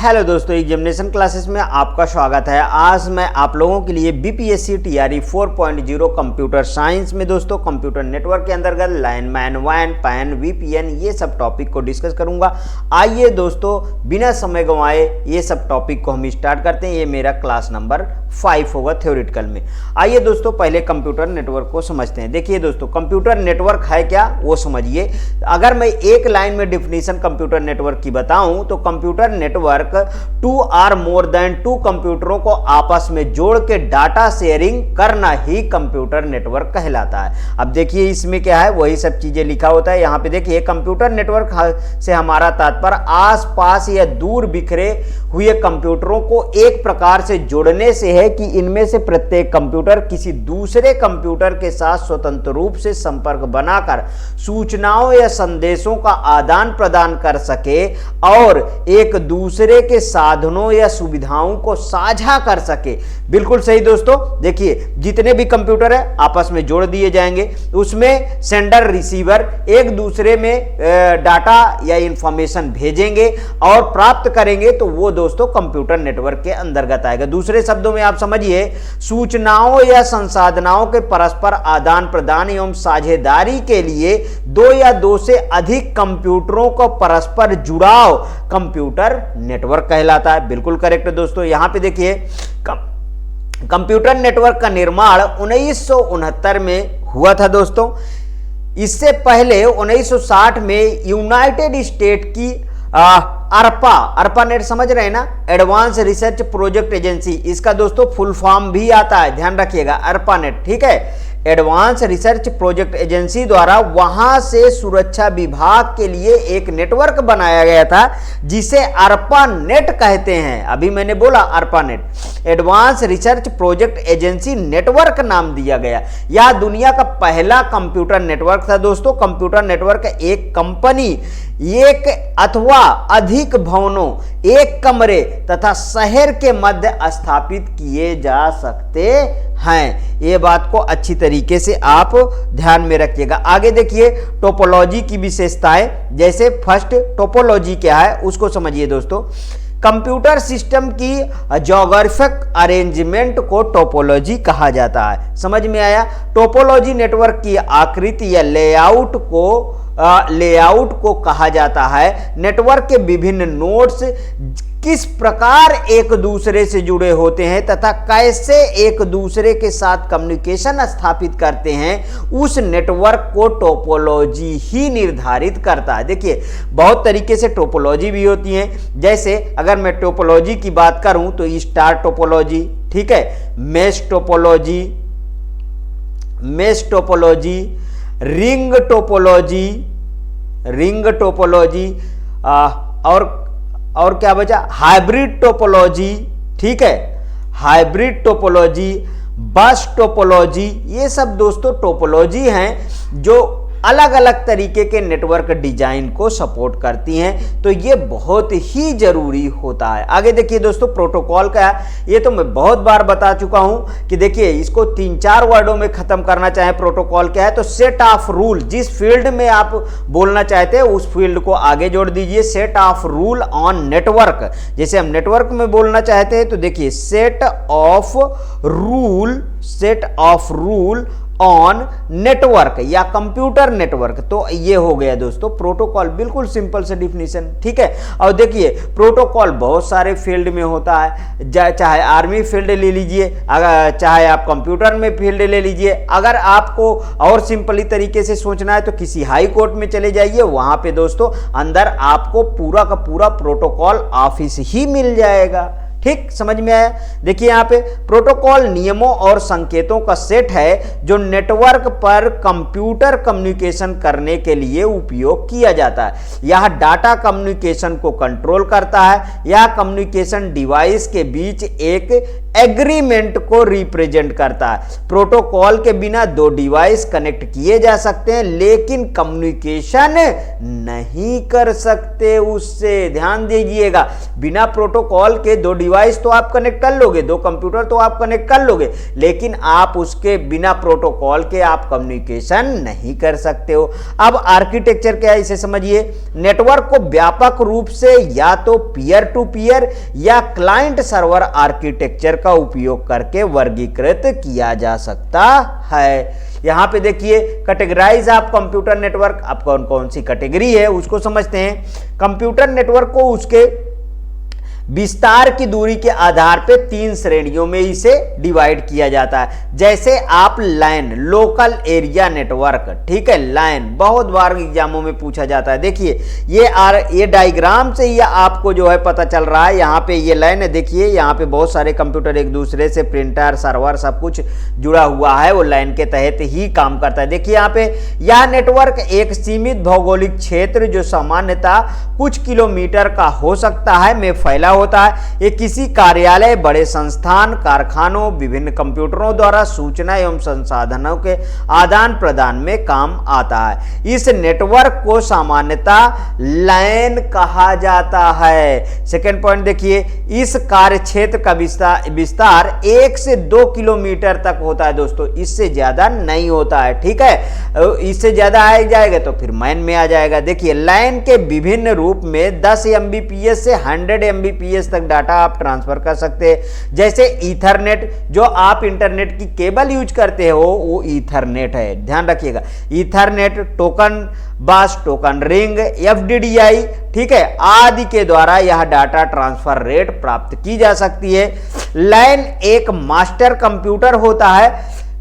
Hello दोस्तों, examination classes में आपका स्वागत है। आज मैं आप लोगों के लिए बीपीएससी टीआरई 4.0 कंप्यूटर साइंस में दोस्तों कंप्यूटर नेटवर्क के अंतर्गत लाइनमैन, वैन, पैन, वीपीएन ये सब टॉपिक को डिस्कस करूंगा। आइए दोस्तों बिना समय गंवाए ये सब टॉपिक को हम स्टार्ट करते हैं। ये मेरा क्लास नंबर 5 होगा थ्योरेटिकल में। आइए दोस्तों पहले कंप्यूटर नेटवर्क को समझते हैं। देखिए दोस्तों, कंप्यूटर नेटवर्क है क्या वो समझिए। अगर मैं एक लाइन में डिफिनीशन कंप्यूटर नेटवर्क की बताऊं तो computer network 2 or more than 2 कंप्यूटरों को आपस में जोड़ के डाटा शेयरिंग करना ही कंप्यूटर नेटवर्क कहलाता है। अब देखिए इसमें क्या है, वही सब चीजें लिखा होता है। यहां पे देखिए कंप्यूटर नेटवर्क से हमारा तात्पर्य आसपास या दूर बिखरे हुए कंप्यूटरों को एक प्रकार से जोड़ने से है कि इनमें से प्रत्येक कंप्यूटर किसी दूसरे कंप्यूटर के साथ स्वतंत्र रूप से संपर्क बनाकर सूचनाओं या संदेशों का आदान प्रदान कर सके और एक दूसरे के साधनों या सुविधाओं को साझा कर सके। बिल्कुल सही दोस्तों। देखिए जितने भी कंप्यूटर है आपस में जोड़ दिए जाएंगे, उसमें सेंडर रिसीवर एक दूसरे में डाटा या इंफॉर्मेशन भेजेंगे और प्राप्त करेंगे, तो वो दोस्तों कंप्यूटर नेटवर्क के अंतर्गत आएगा। दूसरे शब्दों में आप समझिए, सूचनाओं या संसाधनों के परस्पर आदान प्रदान एवं साझेदारी के लिए 2 या 2 से अधिक कंप्यूटरों को परस्पर जुड़ाव कंप्यूटर नेटवर्क कहलाता है। बिल्कुल करेक्ट दोस्तों। यहां पे देखिए कंप्यूटर नेटवर्क का निर्माण 1969 में हुआ था दोस्तों। इससे पहले 1960 में यूनाइटेड स्टेट की अर्पा नेट समझ रहे हैं ना, एडवांस रिसर्च प्रोजेक्ट एजेंसी, इसका दोस्तों फुल फॉर्म भी आता है, ध्यान रखिएगा, अर्पा नेट, ठीक है। एडवांस रिसर्च प्रोजेक्ट एजेंसी द्वारा वहां से सुरक्षा विभाग के लिए एक नेटवर्क बनाया गया था जिसे अर्पा नेट कहते हैं। अभी मैंने बोला Arpa net, advance research project agency network नाम दिया गया। यह दुनिया का पहला कंप्यूटर नेटवर्क था दोस्तों। कंप्यूटर नेटवर्क एक कंपनी एक अथवा अधिक भवनों, एक कमरे तथा शहर के मध्य स्थापित किए जा सकते हैं। ये बात को अच्छी तरीके से आप ध्यान में रखिएगा। आगे देखिए टोपोलॉजी की विशेषताएं, जैसे फर्स्ट टोपोलॉजी क्या है उसको समझिए दोस्तों। कंप्यूटर सिस्टम की ज्योग्राफिक अरेंजमेंट को टोपोलॉजी कहा जाता है। समझ में आया। टोपोलॉजी नेटवर्क की आकृति या लेआउट को कहा जाता है। नेटवर्क के विभिन्न नोड्स किस प्रकार एक दूसरे से जुड़े होते हैं तथा कैसे एक दूसरे के साथ कम्युनिकेशन स्थापित करते हैं, उस नेटवर्क को टोपोलॉजी ही निर्धारित करता है। देखिए बहुत तरीके से टोपोलॉजी भी होती है। जैसे अगर मैं टोपोलॉजी की बात करूं तो स्टार टोपोलॉजी, ठीक है, मेश टोपोलॉजी, रिंग टोपोलॉजी, और क्या बचा, हाइब्रिड टोपोलॉजी, ठीक है, हाइब्रिड टोपोलॉजी, बस टोपोलॉजी, ये सब दोस्तों टोपोलॉजी हैं जो अलग अलग तरीके के नेटवर्क डिजाइन को सपोर्ट करती हैं। तो ये बहुत ही जरूरी होता है। आगे देखिए दोस्तों प्रोटोकॉल का है। ये तो मैं बहुत बार बता चुका हूं कि देखिए इसको 3-4 वर्डों में खत्म करना चाहे प्रोटोकॉल क्या है तो सेट ऑफ रूल, जिस फील्ड में आप बोलना चाहते हैं उस फील्ड को आगे जोड़ दीजिए। Set of rule on network, जैसे हम नेटवर्क में बोलना चाहते हैं तो देखिए set of rule on network या कंप्यूटर नेटवर्क। तो ये हो गया दोस्तों प्रोटोकॉल, बिल्कुल सिंपल से डिफिनीशन, ठीक है। और देखिए प्रोटोकॉल बहुत सारे फील्ड में होता है, चाहे आर्मी फील्ड ले लीजिए, अगर चाहे आप कंप्यूटर में फील्ड ले लीजिए। अगर आपको और सिंपली तरीके से सोचना है तो किसी हाई कोर्ट में चले जाइए, वहां पे दोस्तों अंदर आपको पूरा का पूरा प्रोटोकॉल ऑफिस ही मिल जाएगा। ठीक, समझ में आया। देखिए यहाँ पे प्रोटोकॉल नियमों और संकेतों का सेट है जो नेटवर्क पर कंप्यूटर कम्युनिकेशन करने के लिए उपयोग किया जाता है। यह डाटा कम्युनिकेशन को कंट्रोल करता है। यह कम्युनिकेशन डिवाइस के बीच एक एग्रीमेंट को रिप्रेजेंट करता है। प्रोटोकॉल के बिना दो डिवाइस कनेक्ट किए जा सकते हैं लेकिन कम्युनिकेशन नहीं कर सकते उससे। ध्यान दीजिएगा, बिना प्रोटोकॉल के दो डिवाइस तो आप कनेक्ट कर लोगे, दो कंप्यूटर तो आप कनेक्ट कर लोगे, लेकिन आप उसके बिना प्रोटोकॉल के आप कम्युनिकेशन नहीं कर सकते हो। अब आर्किटेक्चर क्या है इसे समझिए। नेटवर्क को व्यापक रूप से या तो पीयर टू पीयर या क्लाइंट सर्वर आर्किटेक्चर का उपयोग करके वर्गीकृत किया जा सकता है। यहां पे देखिए कैटेगराइज आप कंप्यूटर नेटवर्क, आप कौन कौन सी कैटेगरी है उसको समझते हैं। कंप्यूटर नेटवर्क को उसके विस्तार की दूरी के आधार पे 3 श्रेणियों में इसे डिवाइड किया जाता है। जैसे आप लैन, लोकल एरिया नेटवर्क, ठीक है, लैन बहुत बार एग्जामों में पूछा जाता है। देखिए ये डायग्राम से ही आपको जो है पता चल रहा है। यहाँ पे ये लैन है, देखिए यहाँ पे बहुत सारे कंप्यूटर एक दूसरे से, प्रिंटर, सर्वर सब कुछ जुड़ा हुआ है, वो लैन के तहत ही काम करता है। देखिए यहाँ पे यह नेटवर्क एक सीमित भौगोलिक क्षेत्र जो सामान्यतः कुछ किलोमीटर का हो सकता है में फैला होता है। ये किसी कार्यालय, बड़े संस्थान, कारखानों, विभिन्न कंप्यूटरों द्वारा सूचना एवं संसाधनों के आदान प्रदान में काम आता है। इस नेटवर्क को सामान्यतः लैन कहा जाता है। सेकेंड पॉइंट देखिए, इस कार्य क्षेत्र का विस्तार 1 से 2 किलोमीटर तक होता है दोस्तों, इससे ज्यादा नहीं होता है, ठीक है। इससे ज्यादा आ जाएगा तो फिर मैन में आ जाएगा। देखिए लैन के विभिन्न रूप में 10 MBPS से 100 MBPS तक डाटा आप ट्रांसफर कर सकते हैं। जैसे ईथरनेट, जो आप इंटरनेट की केबल यूज करते हो वो ईथरनेट है, ध्यान रखिएगा। ईथरनेट, टोकन बस, टोकन रिंग, FDDI, ठीक है, आदि के द्वारा यह डाटा ट्रांसफर रेट प्राप्त की जा सकती है। लैन एक मास्टर कंप्यूटर होता है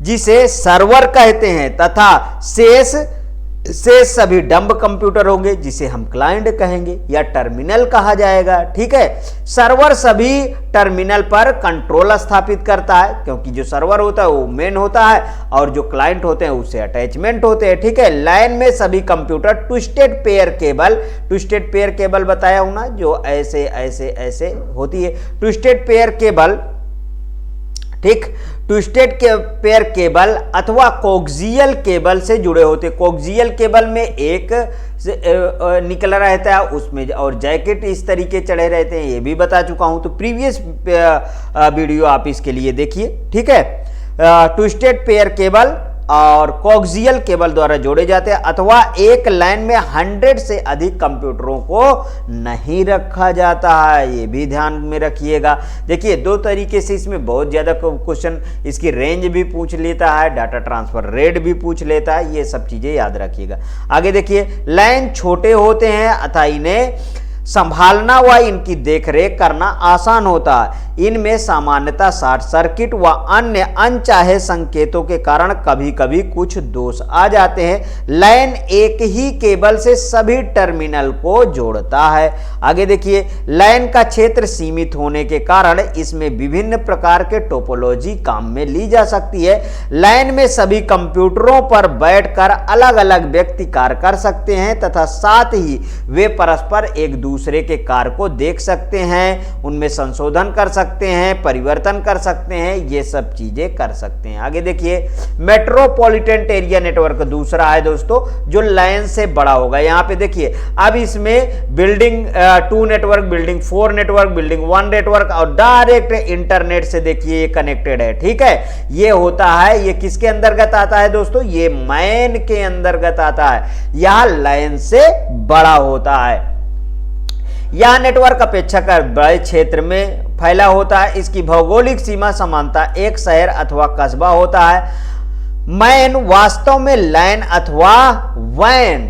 जिसे सर्वर कहते हैं तथा शेष सभी डंब कंप्यूटर होंगे जिसे हम क्लाइंट कहेंगे या टर्मिनल कहा जाएगा, ठीक है। सर्वर सभी टर्मिनल पर कंट्रोल स्थापित करता है, क्योंकि जो सर्वर होता है वो मेन होता है और जो क्लाइंट होते हैं उससे अटैचमेंट होते हैं, ठीक है। लाइन में सभी कंप्यूटर ट्विस्टेड पेयर केबल बताया हूं ना, जो ऐसे ऐसे ऐसे होती है, ट्विस्टेड पेयर केबल, ठीक, ट्विस्टेड पेयर केबल अथवा कोक्सियल केबल से जुड़े होते। कोक्सियल केबल में एक निकला रहता है उसमें और जैकेट इस तरीके चढ़े रहते हैं, ये भी बता चुका हूं, तो प्रीवियस वीडियो आप इसके लिए देखिए, ठीक है। ट्विस्टेड पेयर केबल और कोक्सियल केबल द्वारा जोड़े जाते हैं अथवा एक लाइन में 100 से अधिक कंप्यूटरों को नहीं रखा जाता है, ये भी ध्यान में रखिएगा। देखिए 2 तरीके से इसमें बहुत ज्यादा क्वेश्चन, इसकी रेंज भी पूछ लेता है, डाटा ट्रांसफर रेट भी पूछ लेता है, ये सब चीजें याद रखिएगा। आगे देखिए, लाइन छोटे होते हैं अतः इन्हें संभालना व इनकी देखरेख करना आसान होता है। इनमें सामान्यतः शॉर्ट सर्किट व अन्य अनचाहे संकेतों के कारण कभी कभी कुछ दोष आ जाते हैं। लाइन एक ही केबल से सभी टर्मिनल को जोड़ता है। आगे देखिए, लाइन का क्षेत्र सीमित होने के कारण इसमें विभिन्न प्रकार के टोपोलॉजी काम में ली जा सकती है। लाइन में सभी कंप्यूटरों पर बैठकर अलग अलग व्यक्ति कार्य कर सकते हैं तथा साथ ही वे परस्पर एक दूसरे के कार्य को देख सकते हैं, उनमें संशोधन कर सकते हैं, परिवर्तन कर सकते हैं, ये सब चीजें कर सकते हैं। आगे देखिए, मेट्रोपॉलिटन एरिया नेटवर्क दूसरा है दोस्तों, जो लाइन से बड़ा होगा। यहां पे देखिए, अब इसमें building 2 network, building 4 network, building 1 network और डायरेक्ट इंटरनेट से देखिए ये कनेक्टेड है, ठीक है। ये होता है, ये किसके अंतर्गत आता है दोस्तों, ये मैन के अंतर्गत आता है, यह लाइन से बड़ा होता है। यह नेटवर्क अपेक्षाकृत बड़े क्षेत्र में फैला होता है। इसकी भौगोलिक सीमा समानता एक शहर अथवा कस्बा होता है। मैन वास्तव में लाइन अथवा वैन,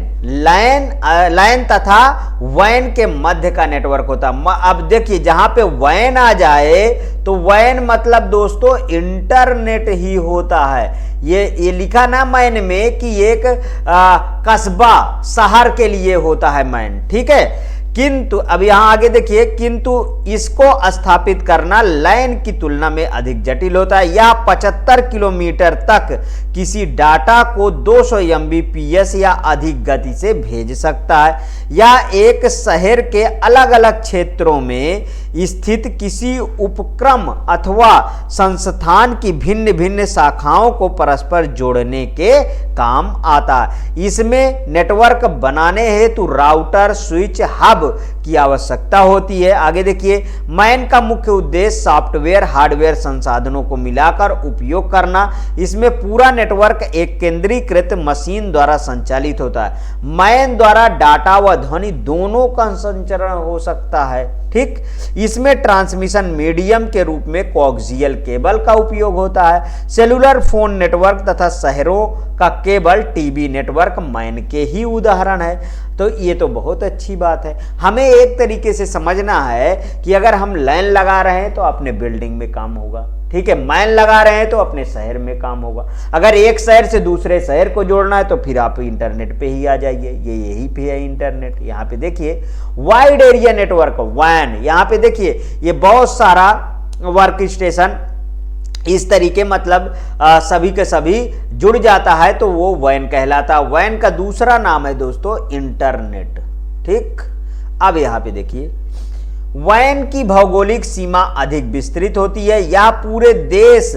लाइन तथा वैन के मध्य का नेटवर्क होता है। अब देखिए, जहां पे वैन आ जाए तो वैन मतलब दोस्तों इंटरनेट ही होता है। ये लिखा ना मैन में कि एक कस्बा, शहर के लिए होता है मैन, ठीक है। किंतु अब यहां आगे देखिए, किंतु इसको स्थापित करना लैन की तुलना में अधिक जटिल होता है। यह 75 किलोमीटर तक किसी डाटा को 200 एमबीपीएस या अधिक गति से भेज सकता है। यह एक शहर के अलग अलग क्षेत्रों में स्थित किसी उपक्रम अथवा संस्थान की भिन्न भिन्न शाखाओं को परस्पर जोड़ने के काम आता है। इसमें नेटवर्क बनाने हेतु राउटर, स्विच, हब की आवश्यकता होती है। आगे देखिए, मैन का मुख्य उद्देश्य सॉफ्टवेयर हार्डवेयर संसाधनों को मिलाकर उपयोग करना। इसमें पूरा नेटवर्क एक केंद्रीकृत मशीन द्वारा संचालित होता है। मैन द्वारा डाटा व ध्वनि दोनों का संचरण हो सकता है। ठीक, इसमें ट्रांसमिशन मीडियम के रूप में कोएक्सियल केबल का उपयोग होता है। सेलुलर फोन नेटवर्क तथा शहरों का केबल टीवी नेटवर्क मैन के ही उदाहरण है। तो ये तो बहुत अच्छी बात है। हमें एक तरीके से समझना है कि अगर हम लाइन लगा रहे हैं तो अपने बिल्डिंग में काम होगा, ठीक है, मैन लगा रहे हैं तो अपने शहर में काम होगा। अगर एक शहर से दूसरे शहर को जोड़ना है तो फिर आप इंटरनेट पे ही आ जाइए। यही पे है इंटरनेट। यहाँ पे देखिए वाइड एरिया नेटवर्क वैन, यहाँ पे देखिए ये बहुत सारा वर्क स्टेशन इस तरीके मतलब सभी के सभी जुड़ जाता है तो वो वैन कहलाता है। वैन का दूसरा नाम है दोस्तों इंटरनेट। ठीक, अब यहाँ पे देखिए वैन की भौगोलिक सीमा अधिक विस्तृत होती है। यह पूरे देश,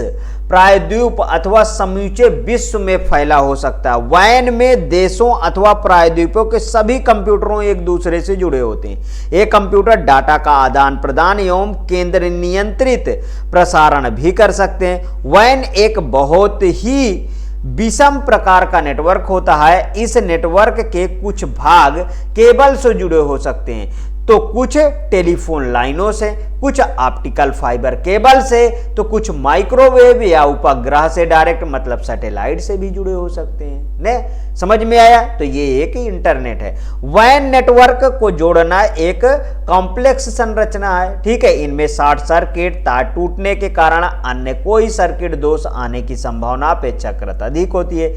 प्रायद्वीप अथवा समूचे विश्व में फैला हो सकता है। वैन में देशों अथवा प्रायद्वीपों के सभी कंप्यूटरों एक दूसरे से जुड़े होते हैं। एक कंप्यूटर डाटा का आदान प्रदान एवं केंद्र नियंत्रित प्रसारण भी कर सकते हैं। वैन एक बहुत ही विषम प्रकार का नेटवर्क होता है। इस नेटवर्क के कुछ भाग केबल से जुड़े हो सकते हैं तो कुछ टेलीफोन लाइनों से, कुछ ऑप्टिकल फाइबर केबल से, तो कुछ माइक्रोवेव या उपग्रह से डायरेक्ट मतलब सैटेलाइट से भी जुड़े हो सकते हैं। ने समझ में आया? तो ये एक इंटरनेट है। वैन नेटवर्क को जोड़ना एक कॉम्प्लेक्स संरचना है। ठीक है, इनमें शॉर्ट सर्किट, तार टूटने के कारण अन्य कोई सर्किट दोष आने की संभावना अपेक्षाकृत अधिक होती है।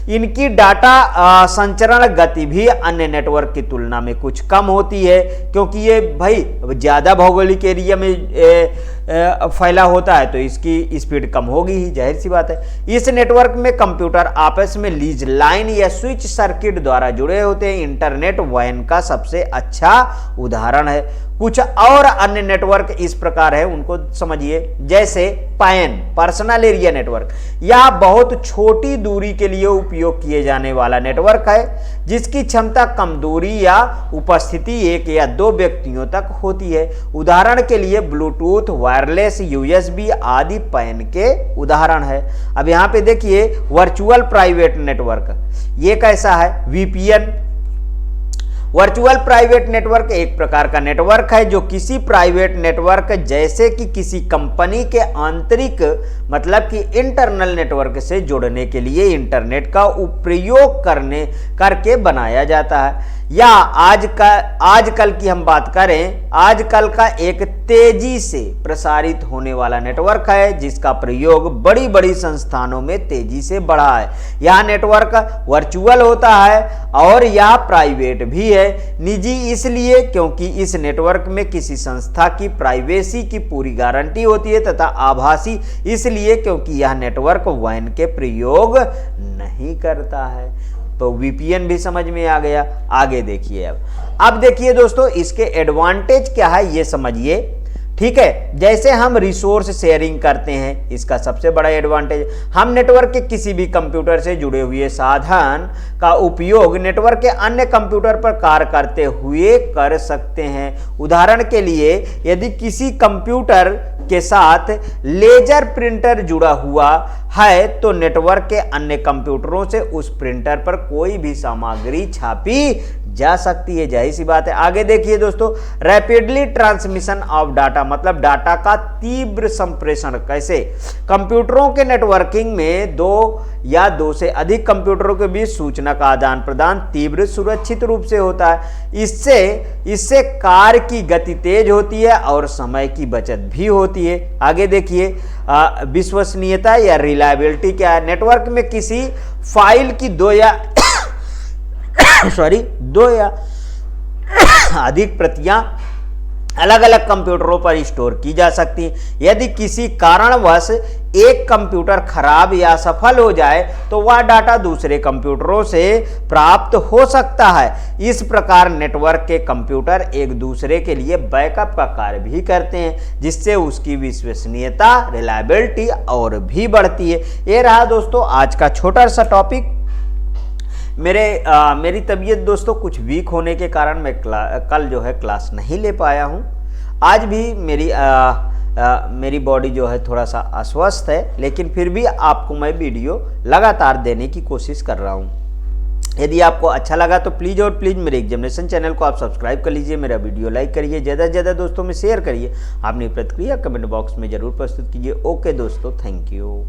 इनकी डाटा संचरण गति भी अन्य नेटवर्क की तुलना में कुछ कम होती है क्योंकि ये भाई ज्यादा भौगोलिक एरिया में फैला होता है तो इसकी स्पीड कम होगी ही, जाहिर सी बात है। इस नेटवर्क में कंप्यूटर आपस में लीज लाइन या स्विच सर्किट द्वारा जुड़े होते हैं। इंटरनेट वैन का सबसे अच्छा उदाहरण है। कुछ और अन्य नेटवर्क इस प्रकार है, उनको समझिए। जैसे पैन, पर्सनल एरिया नेटवर्क, यह बहुत छोटी दूरी के लिए उपयोग किए जाने वाला नेटवर्क है जिसकी क्षमता कम दूरी या उपस्थिति एक या दो व्यक्तियों तक होती है। उदाहरण के लिए ब्लूटूथ, वायरलेस, यूएसबी आदि पैन के उदाहरण है। अब यहां पे देखिए वर्चुअल प्राइवेट नेटवर्क, ये कैसा है? वीपीएन। वर्चुअल प्राइवेट नेटवर्क एक प्रकार का नेटवर्क है जो किसी प्राइवेट नेटवर्क जैसे कि किसी कंपनी के आंतरिक मतलब कि इंटरनल नेटवर्क से जोड़ने के लिए इंटरनेट का उपयोग करके बनाया जाता है। या आजकल की हम बात करें, आजकल का एक तेजी से प्रसारित होने वाला नेटवर्क है जिसका प्रयोग बड़ी बड़ी संस्थानों में तेजी से बढ़ा है। यह नेटवर्क वर्चुअल होता है और यह प्राइवेट भी है। निजी इसलिए क्योंकि इस नेटवर्क में किसी संस्था की प्राइवेसी की पूरी गारंटी होती है तथा आभासी इसलिए क्योंकि यह नेटवर्क वैन के प्रयोग नहीं करता है। तो वीपीएन भी समझ में आ गया। आगे देखिए, अब देखिए दोस्तों इसके एडवांटेज क्या है ये समझिए। ठीक है, जैसे हम रिसोर्स शेयरिंग करते हैं, इसका सबसे बड़ा एडवांटेज, हम नेटवर्क के किसी भी कंप्यूटर से जुड़े हुए साधन का उपयोग नेटवर्क के अन्य कंप्यूटर पर कार्य करते हुए कर सकते हैं। उदाहरण के लिए यदि किसी कंप्यूटर के साथ लेजर प्रिंटर जुड़ा हुआ है तो नेटवर्क के अन्य कंप्यूटरों से उस प्रिंटर पर कोई भी सामग्री छापी जा सकती है, जाहिर सी बात है। आगे देखिए दोस्तों, रैपिडली ट्रांसमिशन ऑफ डाटा मतलब डाटा का तीव्र संप्रेषण। कैसे? कंप्यूटरों के नेटवर्किंग में दो या दो से अधिक कंप्यूटरों के बीच सूचना का आदान प्रदान तीव्र सुरक्षित रूप से होता है। इससे कार्य की गति तेज होती है और समय की बचत भी होती है। आगे देखिए, विश्वसनीयता या रिलायबिलिटी क्या है? नेटवर्क में किसी फाइल की दो या अधिक प्रतियां अलग अलग कंप्यूटरों पर स्टोर की जा सकती हैं। यदि किसी कारणवश एक कंप्यूटर खराब या असफल हो जाए तो वह डाटा दूसरे कंप्यूटरों से प्राप्त हो सकता है। इस प्रकार नेटवर्क के कंप्यूटर एक दूसरे के लिए बैकअप का कार्य भी करते हैं, जिससे उसकी विश्वसनीयता, रिलायबिलिटी और भी बढ़ती है। ये रहा दोस्तों आज का छोटा सा टॉपिक। मेरी तबीयत दोस्तों कुछ वीक होने के कारण मैं कल जो है क्लास नहीं ले पाया हूँ। आज भी मेरी बॉडी जो है थोड़ा सा अस्वस्थ है, लेकिन फिर भी आपको मैं वीडियो लगातार देने की कोशिश कर रहा हूँ। यदि आपको अच्छा लगा तो प्लीज़ और प्लीज़ मेरे एग्जामिनेशन चैनल को आप सब्सक्राइब कर लीजिए, मेरा वीडियो लाइक करिए, ज़्यादा से ज़्यादा दोस्तों में शेयर करिए, अपनी प्रतिक्रिया कमेंट बॉक्स में ज़रूर प्रस्तुत कीजिए। ओके दोस्तों, थैंक यू।